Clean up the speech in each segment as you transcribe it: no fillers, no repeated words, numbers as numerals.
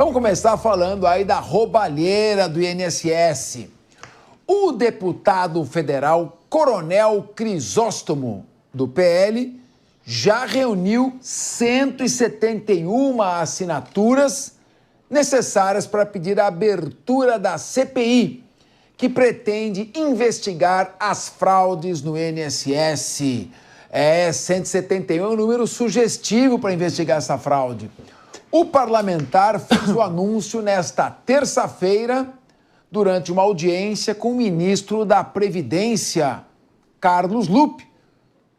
Vamos começar falando aí da roubalheira do INSS. O deputado federal Coronel Crisóstomo, do PL, já reuniu 171 assinaturas necessárias para pedir a abertura da CPI, que pretende investigar as fraudes no INSS. 171 é um número sugestivo para investigar essa fraude. O parlamentar fez o anúncio nesta terça-feira, durante uma audiência com o ministro da Previdência, Carlos Lupe,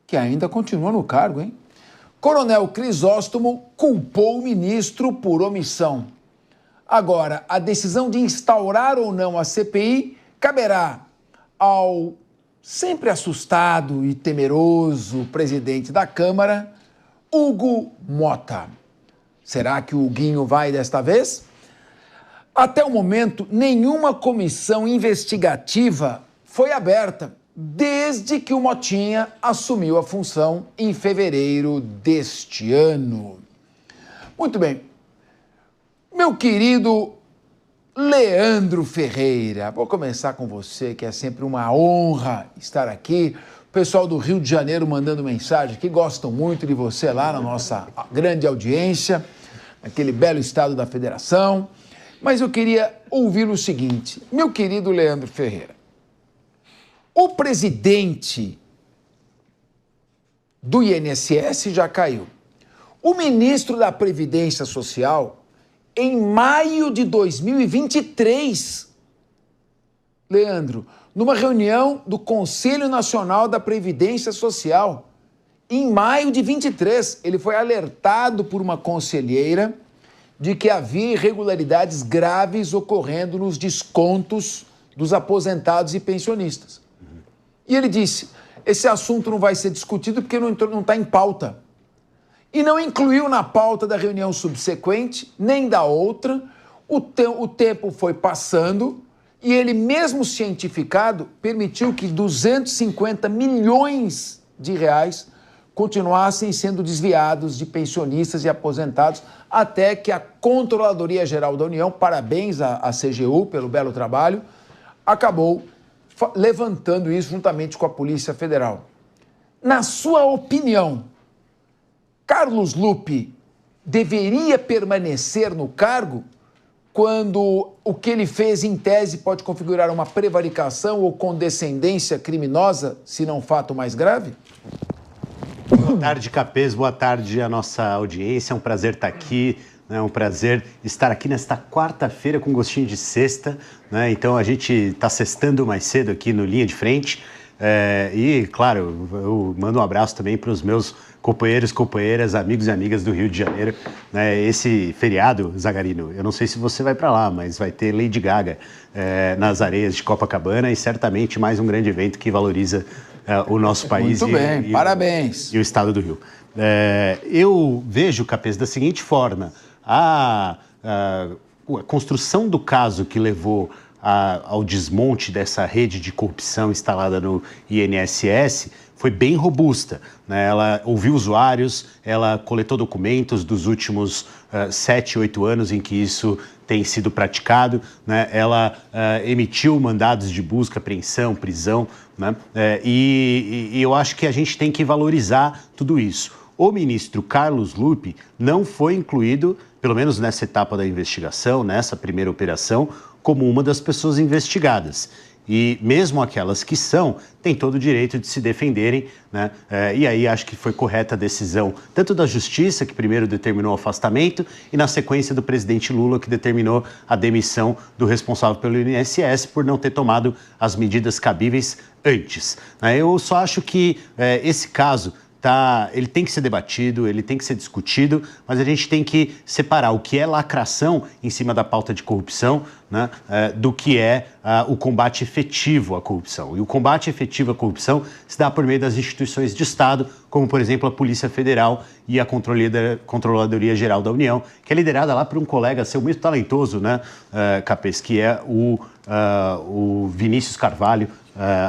que ainda continua no cargo, hein? Coronel Crisóstomo culpou o ministro por omissão. Agora, a decisão de instaurar ou não a CPI caberá ao sempre assustado e temeroso presidente da Câmara, Hugo Mota. Será que o Huguinho vai desta vez? Até o momento, nenhuma comissão investigativa foi aberta desde que o Motinha assumiu a função em fevereiro deste ano. Muito bem. Meu querido Leandro Ferreira, vou começar com você, que é sempre uma honra estar aqui. O pessoal do Rio de Janeiro mandando mensagem que gostam muito de você lá na nossa grande audiência, naquele belo estado da Federação. Mas eu queria ouvir o seguinte, meu querido Leandro Ferreira, o presidente do INSS já caiu. O ministro da Previdência Social, em maio de 2023, Leandro, numa reunião do Conselho Nacional da Previdência Social, em maio de 23, ele foi alertado por uma conselheira de que havia irregularidades graves ocorrendo nos descontos dos aposentados e pensionistas. E ele disse, esse assunto não vai ser discutido porque não está em pauta. E não incluiu na pauta da reunião subsequente, nem da outra. O tempo foi passando e ele, mesmo cientificado, permitiu que 250 milhões de reais continuassem sendo desviados de pensionistas e aposentados, até que a Controladoria Geral da União, parabéns à CGU pelo belo trabalho, acabou levantando isso juntamente com a Polícia Federal. Na sua opinião, Carlos Lupe deveria permanecer no cargo quando o que ele fez, em tese, pode configurar uma prevaricação ou condescendência criminosa, se não fato mais grave? Boa tarde, Capês. Boa tarde à nossa audiência. É um prazer estar aqui. É um prazer estar aqui nesta quarta-feira com gostinho de sexta, né? Então a gente está sextando mais cedo aqui no Linha de Frente. E, claro, eu mando um abraço também para os meus companheiros, companheiras, amigos e amigas do Rio de Janeiro. Esse feriado, Zagarino, eu não sei se você vai para lá, mas vai ter Lady Gaga nas areias de Copacabana e certamente mais um grande evento que valoriza o nosso país. Muito bem, parabéns. E o estado do Rio. Eu vejo, Capês, da seguinte forma, a construção do caso que levou ao desmonte dessa rede de corrupção instalada no INSS foi bem robusta, né? Ela ouviu usuários, ela coletou documentos dos últimos 7, 8 anos em que isso tem sido praticado, né? Ela emitiu mandados de busca, apreensão, prisão, né? E eu acho que a gente tem que valorizar tudo isso. O ministro Carlos Lupe não foi incluído, pelo menos nessa etapa da investigação, nessa primeira operação, como uma das pessoas investigadas. E mesmo aquelas que são, têm todo o direito de se defenderem, né? E aí acho que foi correta a decisão, tanto da Justiça, que primeiro determinou o afastamento, e na sequência do presidente Lula, que determinou a demissão do responsável pelo INSS por não ter tomado as medidas cabíveis antes. Eu só acho que esse caso ele tem que ser debatido, ele tem que ser discutido, mas a gente tem que separar o que é lacração em cima da pauta de corrupção, né, do que é o combate efetivo à corrupção. E o combate efetivo à corrupção se dá por meio das instituições de Estado, como, por exemplo, a Polícia Federal e a Controladoria Geral da União, que é liderada lá por um colega seu muito talentoso, né, Capês, que é o Vinícius Carvalho,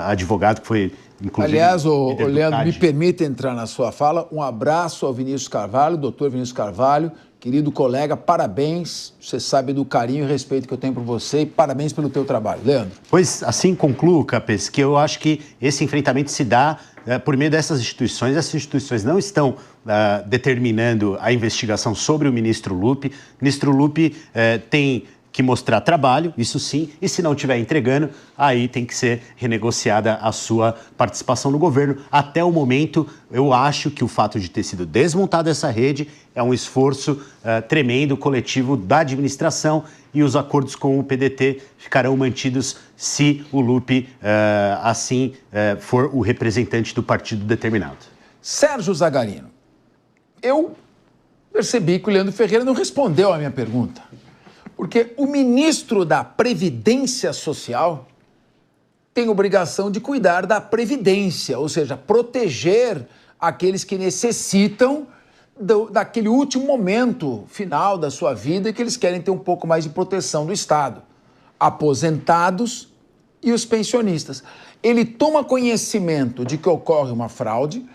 advogado que foi... Aliás, Leandro, me permita entrar na sua fala. Um abraço ao Vinícius Carvalho, doutor Vinícius Carvalho, querido colega, parabéns. Você sabe do carinho e respeito que eu tenho por você e parabéns pelo teu trabalho. Leandro. Pois assim concluo, Capês, que eu acho que esse enfrentamento se dá por meio dessas instituições. Essas instituições não estão determinando a investigação sobre o ministro Lupi. O ministro Lupi tem que mostrar trabalho, isso sim, e se não estiver entregando, aí tem que ser renegociada a sua participação no governo. Até o momento, eu acho que o fato de ter sido desmontada essa rede é um esforço tremendo, coletivo da administração, e os acordos com o PDT ficarão mantidos se o Lupi, for o representante do partido determinado. Sérgio Zagarino, eu percebi que o Leandro Ferreira não respondeu à minha pergunta. Porque o ministro da Previdência Social tem obrigação de cuidar da Previdência, ou seja, proteger aqueles que necessitam daquele último momento final da sua vida e que eles querem ter um pouco mais de proteção do Estado. Aposentados e os pensionistas. Ele toma conhecimento de que ocorre uma fraude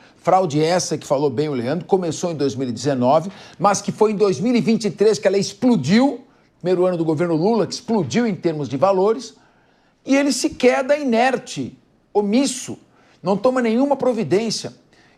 essa que falou bem o Leandro, começou em 2019, mas que foi em 2023 que ela explodiu. Primeiro ano do governo Lula, que explodiu em termos de valores, e ele se queda inerte, omisso, não toma nenhuma providência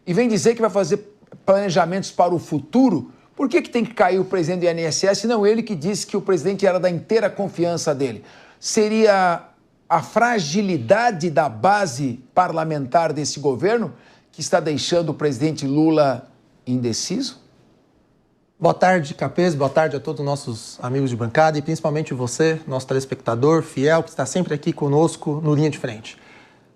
e vem dizer que vai fazer planejamentos para o futuro. Por que tem que cair o presidente do INSS, não ele que disse que o presidente era da inteira confiança dele? Seria a fragilidade da base parlamentar desse governo que está deixando o presidente Lula indeciso? Boa tarde, Capês. Boa tarde a todos os nossos amigos de bancada e principalmente você, nosso telespectador fiel, que está sempre aqui conosco no Linha de Frente.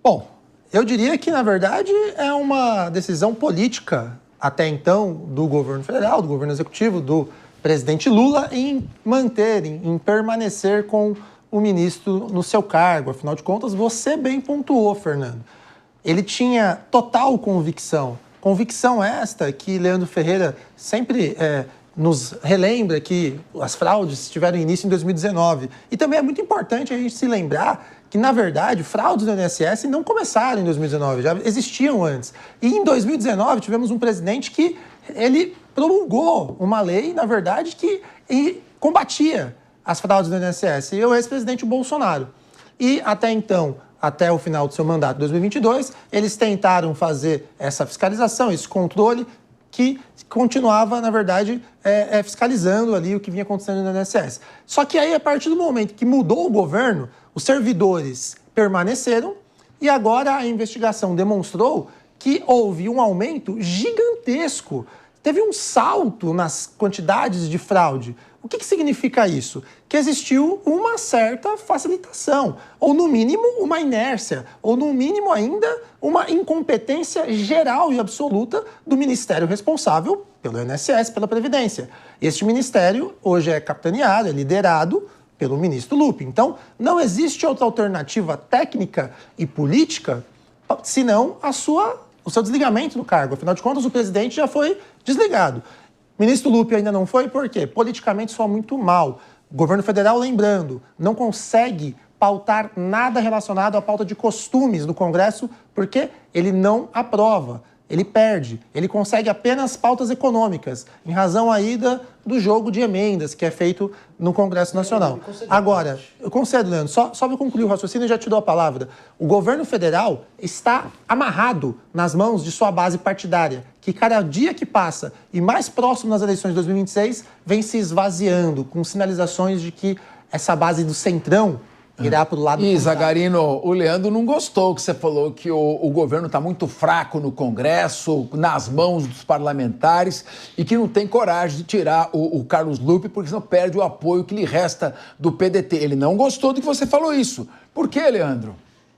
Bom, eu diria que, na verdade, é uma decisão política, até então, do governo federal, do governo executivo, do presidente Lula, em permanecer com o ministro no seu cargo. Afinal de contas, você bem pontuou, Fernando. Ele tinha total convicção. Convicção esta que Leandro Ferreira sempre nos relembra que as fraudes tiveram início em 2019. E também é muito importante a gente se lembrar que, na verdade, fraudes do INSS não começaram em 2019, já existiam antes. E em 2019 tivemos um presidente que ele promulgou uma lei, na verdade, que combatia as fraudes do INSS, e o ex-presidente Bolsonaro. E até então, até o final do seu mandato, 2022, eles tentaram fazer essa fiscalização, esse controle, que continuava, na verdade, fiscalizando ali o que vinha acontecendo no INSS. Só que aí, a partir do momento que mudou o governo, os servidores permaneceram e agora a investigação demonstrou que houve um aumento gigantesco. Teve um salto nas quantidades de fraude. O que significa isso? Que existiu uma certa facilitação, ou no mínimo uma inércia, ou no mínimo ainda uma incompetência geral e absoluta do ministério responsável pelo INSS, pela Previdência. Este ministério hoje é capitaneado, é liderado pelo ministro Lupi. Então, não existe outra alternativa técnica e política senão o seu desligamento do cargo. Afinal de contas, o presidente já foi desligado. O ministro Lupi ainda não foi, por quê? Politicamente soa muito mal. O governo federal, lembrando, não consegue pautar nada relacionado à pauta de costumes no Congresso, porque ele não aprova, ele perde. Ele consegue apenas pautas econômicas, em razão aí do jogo de emendas que é feito no Congresso Nacional. Agora, eu concedo, Leandro, só para concluir o raciocínio e já te dou a palavra. O governo federal está amarrado nas mãos de sua base partidária, que cada dia que passa e mais próximo nas eleições de 2026 vem se esvaziando, com sinalizações de que essa base do centrão irá para o lado... E, Zagarino, o Leandro não gostou que você falou que o governo está muito fraco no Congresso, nas mãos dos parlamentares, e que não tem coragem de tirar o Carlos Lupi, porque senão perde o apoio que lhe resta do PDT. Ele não gostou de que você falou isso. Por quê, Leandro?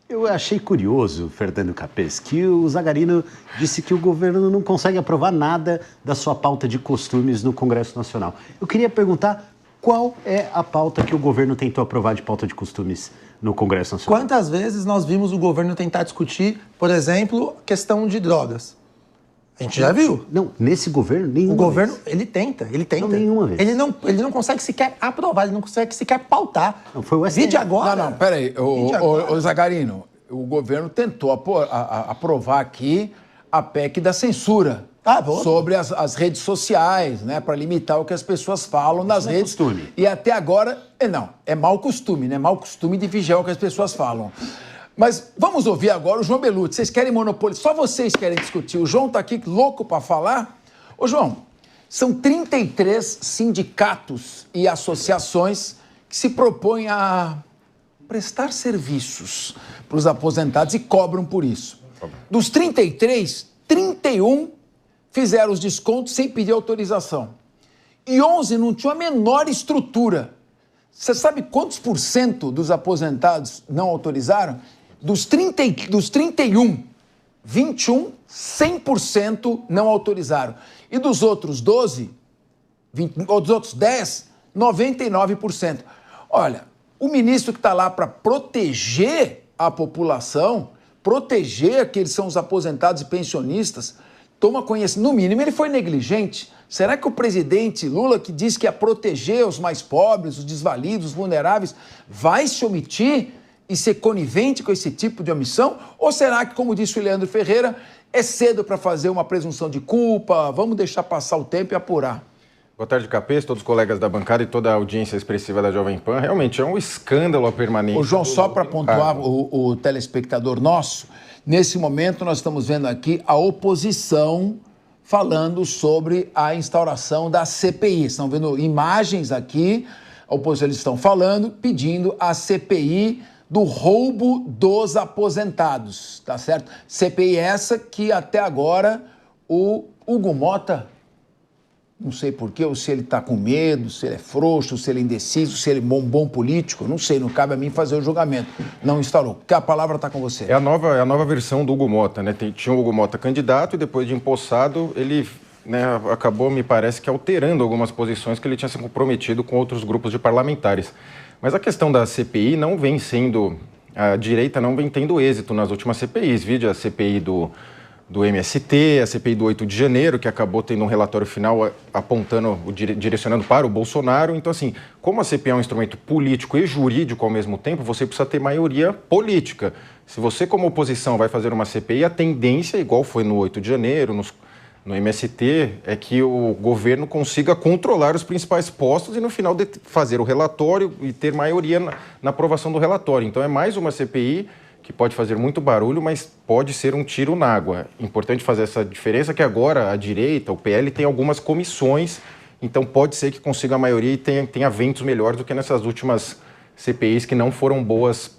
Eu achei curioso, Fernando Capês, que o Zagarino disse que o governo não consegue aprovar nada da sua pauta de costumes no Congresso Nacional. Eu queria perguntar qual é a pauta que o governo tentou aprovar de pauta de costumes no Congresso Nacional. Quantas vezes nós vimos o governo tentar discutir, por exemplo, questão de drogas? A gente já viu. Não, nesse governo, nenhuma vez. O governo, vez. ele tenta. Não, nenhuma vez. Ele não consegue sequer aprovar, ele não consegue sequer pautar. Não, foi o STF. Vide agora. Não, peraí. O Zagarino, o governo tentou aprovar aqui a PEC da censura. sobre as redes sociais, né? Para limitar o que as pessoas falam nas redes. Costume. E até agora, é mau costume, né? Mau costume de vigiar o que as pessoas falam. Mas vamos ouvir agora o João Belutti. Vocês querem monopólio? Só vocês querem discutir. O João está aqui louco para falar. Ô, João, são 33 sindicatos e associações que se propõem a prestar serviços para os aposentados e cobram por isso. Dos 33, 31 fizeram os descontos sem pedir autorização. E 11 não tinham a menor estrutura. Você sabe quantos por cento dos aposentados não autorizaram? Dos 31, 21, 100% não autorizaram. E dos outros 12, ou dos outros 10, 99%. Olha, o ministro que está lá para proteger a população, proteger aqueles que são os aposentados e pensionistas, toma conhecimento. No mínimo, ele foi negligente. Será que o presidente Lula, que diz que ia proteger os mais pobres, os desvalidos, os vulneráveis, vai se omitir e ser conivente com esse tipo de omissão? Ou será que, como disse o Leandro Ferreira, é cedo para fazer uma presunção de culpa, vamos deixar passar o tempo e apurar? Boa tarde, Capês, todos os colegas da bancada e toda a audiência expressiva da Jovem Pan. Realmente é um escândalo a permanência. Ô, João, só para pontuar o telespectador nosso, nesse momento nós estamos vendo aqui a oposição falando sobre a instauração da CPI. Estão vendo imagens aqui, a oposição eles estão falando, pedindo a CPI do roubo dos aposentados, tá certo? CPI essa que até agora o Hugo Mota, não sei porquê, ou se ele está com medo, se ele é frouxo, se ele é indeciso, se ele é um bom político, não sei, não cabe a mim fazer o julgamento. Não instaurou, porque a palavra está com você. É a nova versão do Hugo Mota, né? Tinha o Hugo Mota candidato e depois de empossado, ele acabou, me parece, que alterando algumas posições que ele tinha se comprometido com outros grupos de parlamentares. Mas a questão da CPI não vem sendo... A direita não vem tendo êxito nas últimas CPIs. Vide a CPI do MST, a CPI do 8 de janeiro, que acabou tendo um relatório final apontando, direcionando para o Bolsonaro. Então, assim, como a CPI é um instrumento político e jurídico ao mesmo tempo, você precisa ter maioria política. Se você, como oposição, vai fazer uma CPI, a tendência, igual foi no 8 de janeiro, no MST, é que o governo consiga controlar os principais postos e, no final, fazer o relatório e ter maioria na aprovação do relatório. Então, é mais uma CPI que pode fazer muito barulho, mas pode ser um tiro na água. Importante fazer essa diferença que agora a direita, o PL, tem algumas comissões, então pode ser que consiga a maioria e tenha ventos melhores do que nessas últimas CPIs que não foram boas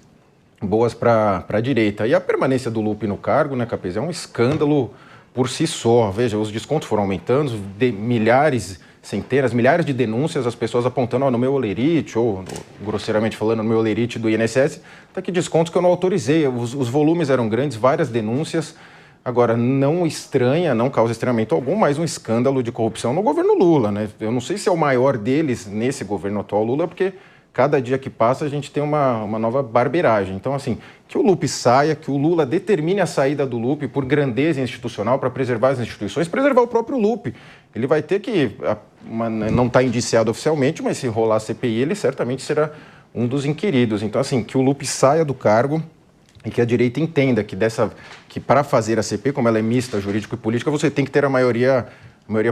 para a direita. E a permanência do Lupi no cargo, né, Capês, é um escândalo por si só. Veja, os descontos foram aumentando, milhares, centenas, milhares de denúncias, as pessoas apontando no meu olerite, ou grosseiramente falando, no meu olerite do INSS, tá aqui descontos que eu não autorizei. Os volumes eram grandes, várias denúncias. Agora, não estranha, não causa estranhamento algum, mas um escândalo de corrupção no governo Lula, né? Eu não sei se é o maior deles nesse governo atual Lula, porque cada dia que passa a gente tem uma nova barbeiragem. Então, assim, que o Lupi saia, que o Lula determine a saída do Lupi por grandeza institucional para preservar as instituições, preservar o próprio Lupi. Ele vai ter que, não está indiciado oficialmente, mas se rolar a CPI, ele certamente será um dos inquiridos. Então, assim, que o Lupi saia do cargo e que a direita entenda que para fazer a CPI, como ela é mista, jurídico e política, você tem que ter a maioria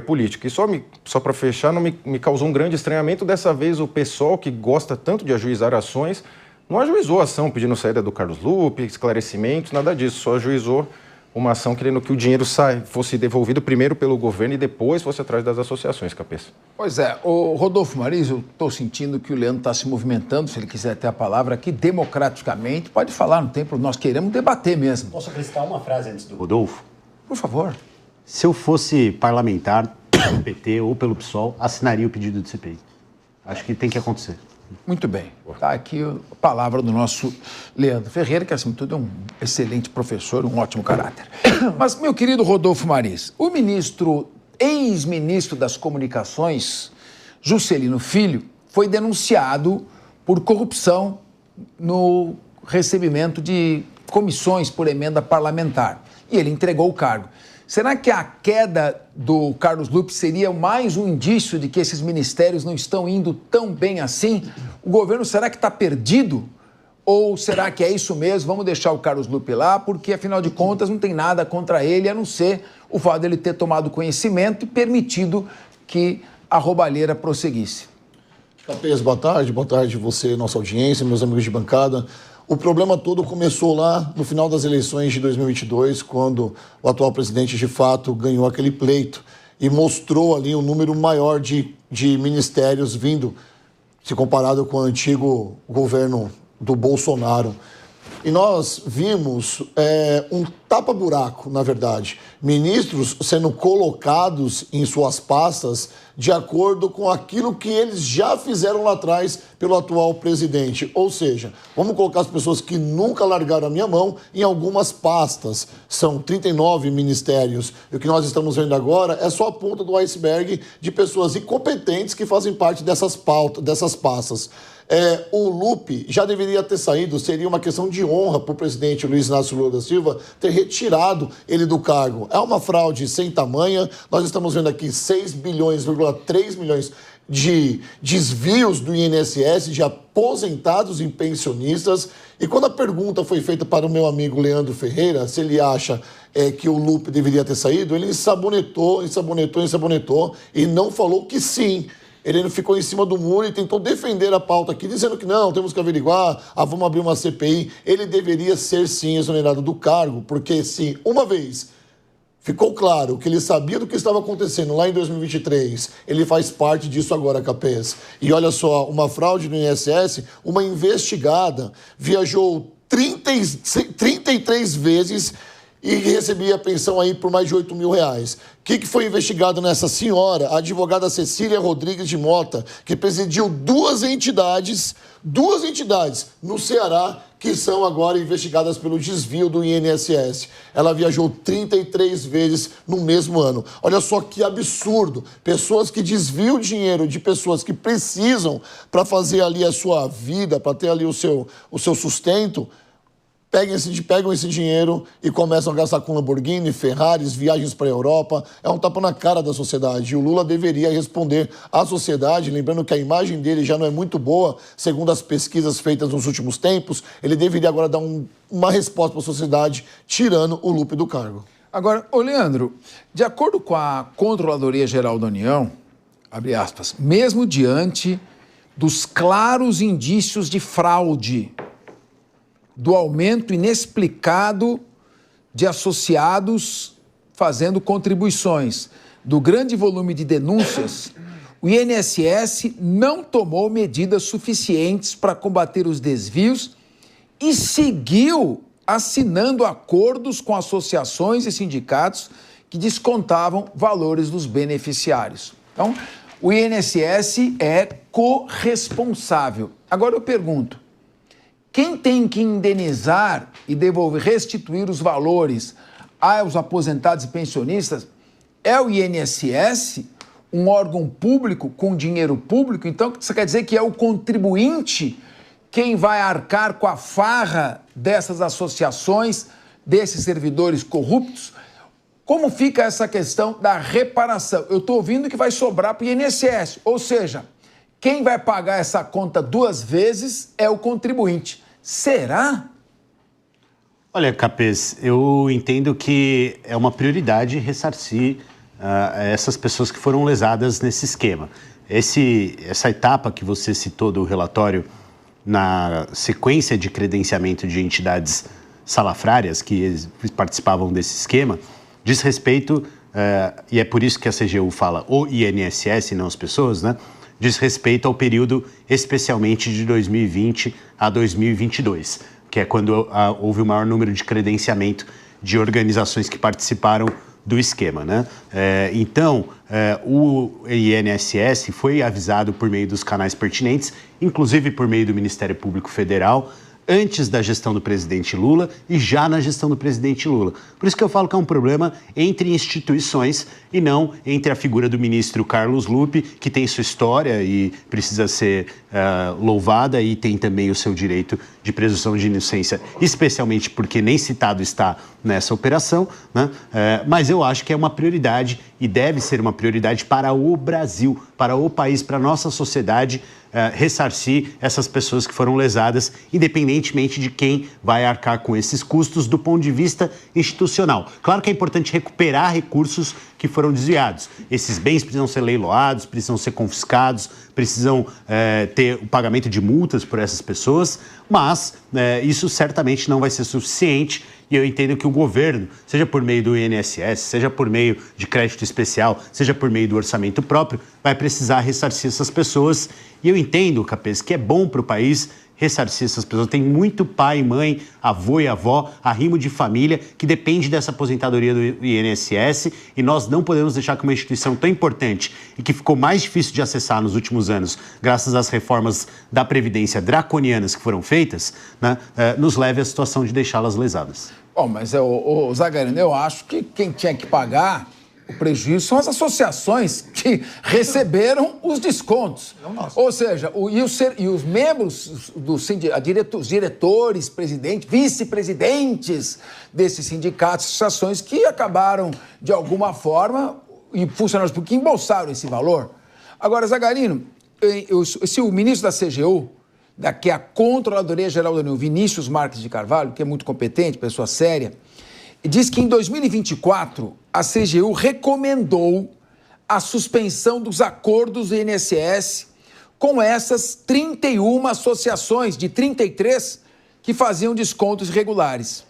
política. E só para fechar, não me causou um grande estranhamento. Dessa vez, o pessoal que gosta tanto de ajuizar ações não ajuizou a ação pedindo saída do Carlos Lupi, esclarecimentos, nada disso. Só ajuizou uma ação querendo que o dinheiro fosse devolvido primeiro pelo governo e depois fosse atrás das associações, Capês. Pois é. O Rodolfo Marins, eu estou sentindo que o Leandro está se movimentando, se ele quiser ter a palavra aqui, democraticamente. Pode falar, não tem problema. Nós queremos debater mesmo. Posso acrescentar uma frase antes do Rodolfo? Por favor. Se eu fosse parlamentar pelo PT ou pelo PSOL, assinaria o pedido de CPI. Acho que tem que acontecer. Muito bem. Está aqui a palavra do nosso Leandro Ferreira, que, acima de tudo, é um excelente professor, um ótimo caráter. Mas, meu querido Rodolfo Marins, o ex-ministro das Comunicações, Juscelino Filho, foi denunciado por corrupção no recebimento de comissões por emenda parlamentar. E ele entregou o cargo. Será que a queda do Carlos Lupi seria mais um indício de que esses ministérios não estão indo tão bem assim? O governo, será que está perdido? Ou será que é isso mesmo? Vamos deixar o Carlos Lupe lá, porque afinal de contas não tem nada contra ele, a não ser o fato dele ter tomado conhecimento e permitido que a roubalheira prosseguisse. Capês, boa tarde você, nossa audiência, meus amigos de bancada. O problema todo começou lá no final das eleições de 2022, quando o atual presidente, de fato, ganhou aquele pleito e mostrou ali um número maior de ministérios vindo, se comparado com o antigo governo do Bolsonaro. E nós vimos um tapa-buraco, na verdade. Ministros sendo colocados em suas pastas de acordo com aquilo que eles já fizeram lá atrás pelo atual presidente. Ou seja, vamos colocar as pessoas que nunca largaram a minha mão em algumas pastas. São 39 ministérios. E o que nós estamos vendo agora é só a ponta do iceberg de pessoas incompetentes que fazem parte dessas pastas. O Lupe já deveria ter saído, seria uma questão de honra para o presidente Luiz Inácio Lula da Silva ter retirado ele do cargo. É uma fraude sem tamanha, nós estamos vendo aqui 6,3 bilhões de desvios do INSS, de aposentados e pensionistas. E quando a pergunta foi feita para o meu amigo Leandro Ferreira, se ele acha que o Lupe deveria ter saído, ele sabonetou e não falou que sim. Ele ficou em cima do muro e tentou defender a pauta aqui, dizendo que não, temos que averiguar, vamos abrir uma CPI. Ele deveria ser, sim, exonerado do cargo, porque, sim, uma vez ficou claro que ele sabia do que estava acontecendo lá em 2023, ele faz parte disso agora, Capês. E olha só, uma fraude no INSS, uma investigada viajou 33 vezes e recebia pensão aí por mais de R$8 mil. O que foi investigado nessa senhora, a advogada Cecília Rodrigues de Mota, que presidiu duas entidades no Ceará, que são agora investigadas pelo desvio do INSS. Ela viajou 33 vezes no mesmo ano. Olha só que absurdo. Pessoas que desviam dinheiro de pessoas que precisam para fazer ali a sua vida, para ter ali o seu sustento, pegam esse dinheiro e começam a gastar com Lamborghini, Ferraris, viagens para a Europa. É um tapa na cara da sociedade. E o Lula deveria responder à sociedade, lembrando que a imagem dele já não é muito boa, segundo as pesquisas feitas nos últimos tempos. Ele deveria agora dar uma resposta para a sociedade, tirando o Lupe do cargo. Agora, Leandro, de acordo com a Controladoria Geral da União, abre aspas, mesmo diante dos claros indícios de fraude, do aumento inexplicado de associados fazendo contribuições, do grande volume de denúncias, o INSS não tomou medidas suficientes para combater os desvios e seguiu assinando acordos com associações e sindicatos que descontavam valores dos beneficiários. Então, o INSS é corresponsável. Agora eu pergunto, quem tem que indenizar e restituir os valores aos aposentados e pensionistas é o INSS, um órgão público com dinheiro público. Então, isso quer dizer que é o contribuinte quem vai arcar com a farra dessas associações, desses servidores corruptos? Como fica essa questão da reparação? Eu estou ouvindo que vai sobrar para o INSS, ou seja, quem vai pagar essa conta duas vezes é o contribuinte. Será? Olha, Capês, eu entendo que é uma prioridade ressarcir essas pessoas que foram lesadas nesse esquema. Essa etapa que você citou do relatório na sequência de credenciamento de entidades salafrárias que participavam desse esquema, diz respeito, e é por isso que a CGU fala o INSS e não as pessoas, né? Diz respeito ao período especialmente de 2020 a 2022, que é quando houve o maior número de credenciamento de organizações que participaram do esquema, né? Então, o INSS foi avisado por meio dos canais pertinentes, inclusive por meio do Ministério Público Federal, antes da gestão do presidente Lula e já na gestão do presidente Lula. Por isso que eu falo que é um problema entre instituições e não entre a figura do ministro Carlos Lupe, que tem sua história e precisa ser louvada e tem também o seu direito de presunção de inocência, especialmente porque nem citado está nessa operação, né? Mas eu acho que é uma prioridade e deve ser uma prioridade para o Brasil, para o país, para a nossa sociedade, ressarcir essas pessoas que foram lesadas, independentemente de quem vai arcar com esses custos do ponto de vista institucional. Claro que é importante recuperar recursos que foram desviados. Esses bens precisam ser leiloados, precisam ser confiscados, precisam ter o pagamento de multas por essas pessoas, mas isso certamente não vai ser suficiente. E eu entendo que o governo, seja por meio do INSS, seja por meio de crédito especial, seja por meio do orçamento próprio, vai precisar ressarcir essas pessoas. E eu entendo, Capês, que é bom para o país ressarcir essas pessoas. Tem muito pai, mãe, avô e avó, arrimo de família, que depende dessa aposentadoria do INSS, e nós não podemos deixar que uma instituição tão importante e que ficou mais difícil de acessar nos últimos anos, graças às reformas da Previdência draconianas que foram feitas, né, nos leve à situação de deixá-las lesadas. Bom, mas, Zagarino, eu acho que quem tinha que pagar o prejuízo são as associações que receberam os descontos. Ou seja, os membros do sindicato, os diretores, presidentes, vice-presidentes desses sindicatos, associações que acabaram, de alguma forma, e funcionários públicos que embolsaram esse valor. Agora, Zagarino, se o ministro da CGU, que é a Controladoria Geral da União, Vinícius Marques de Carvalho, que é muito competente, pessoa séria, diz que em 2024 a CGU recomendou a suspensão dos acordos do INSS com essas 31 associações de 33 que faziam descontos irregulares.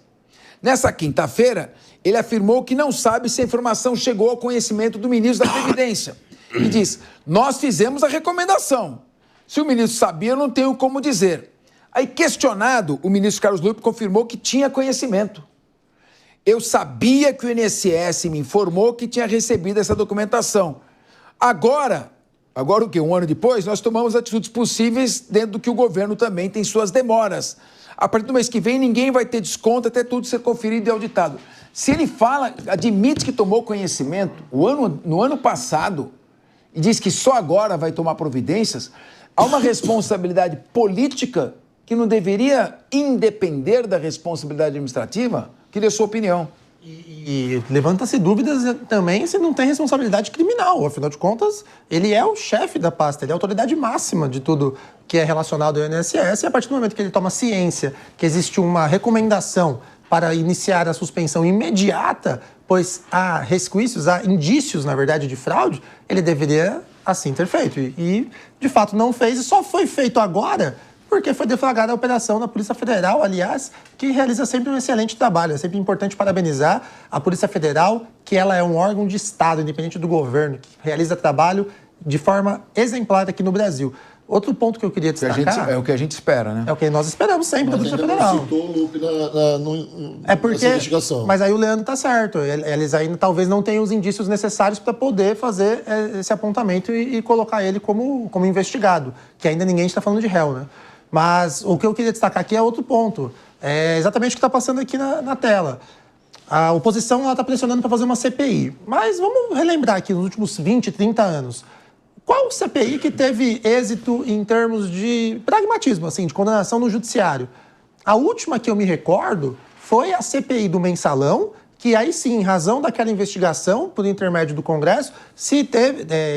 Nessa quinta-feira, ele afirmou que não sabe se a informação chegou ao conhecimento do ministro da Previdência e diz: nós fizemos a recomendação. Se o ministro sabia, eu não tenho como dizer. Aí, questionado, o ministro Carlos Lupe confirmou que tinha conhecimento. Eu sabia que o INSS me informou que tinha recebido essa documentação. Agora o quê? Um ano depois, nós tomamos atitudes possíveis dentro do que o governo também tem suas demoras. A partir do mês que vem, ninguém vai ter desconto até tudo ser conferido e auditado. Se ele admite que tomou conhecimento no ano passado e diz que só agora vai tomar providências, há uma responsabilidade política que não deveria independer da responsabilidade administrativa? Queria a sua opinião. E levanta-se dúvidas também se não tem responsabilidade criminal. Afinal de contas, ele é o chefe da pasta, ele é a autoridade máxima de tudo que é relacionado ao INSS. E a partir do momento que ele toma ciência que existe uma recomendação para iniciar a suspensão imediata, pois há resquícios, há indícios, na verdade, de fraude, ele deveria assim ter feito. E de fato, não fez, e só foi feito agora porque foi deflagrada a operação da Polícia Federal, aliás, que realiza sempre um excelente trabalho. É sempre importante parabenizar a Polícia Federal, que ela é um órgão de Estado, independente do governo, que realiza trabalho de forma exemplar aqui no Brasil. Outro ponto que eu queria destacar... É o que a gente espera, né? É o que nós esperamos sempre da Polícia Federal. Não citou o Lupe nessa investigação. Mas aí o Leandro está certo. Eles ainda talvez não tenham os indícios necessários para poder fazer esse apontamento e colocar ele como investigado, que ainda ninguém está falando de réu, né? Mas o que eu queria destacar aqui é outro ponto. É exatamente o que está passando aqui na tela. A oposição está pressionando para fazer uma CPI. Mas vamos relembrar aqui, nos últimos 20, 30 anos, qual CPI que teve êxito em termos de pragmatismo, assim, de condenação no judiciário? A última que eu me recordo foi a CPI do Mensalão, que aí sim, em razão daquela investigação, por intermédio do Congresso,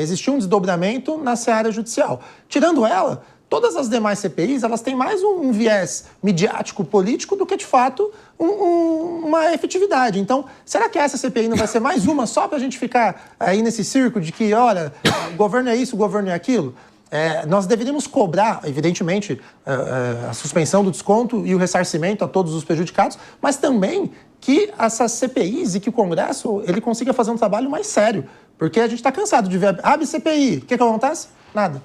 existiu um desdobramento na seara judicial. Tirando ela, todas as demais CPIs, elas têm mais um viés midiático, político, do que, de fato, uma efetividade. Então, será que essa CPI não vai ser mais uma só para a gente ficar aí nesse circo de que, olha, o governo é isso, o governo é aquilo? Nós deveríamos cobrar, evidentemente, a suspensão do desconto e o ressarcimento a todos os prejudicados, mas também que essas CPIs e que o Congresso ele consiga fazer um trabalho mais sério. Porque a gente está cansado de ver, abre CPI, o que acontece? Nada.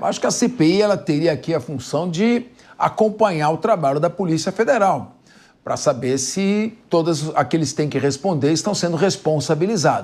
Acho que a CPI ela teria aqui a função de acompanhar o trabalho da Polícia Federal, para saber se todos aqueles que têm que responder estão sendo responsabilizados.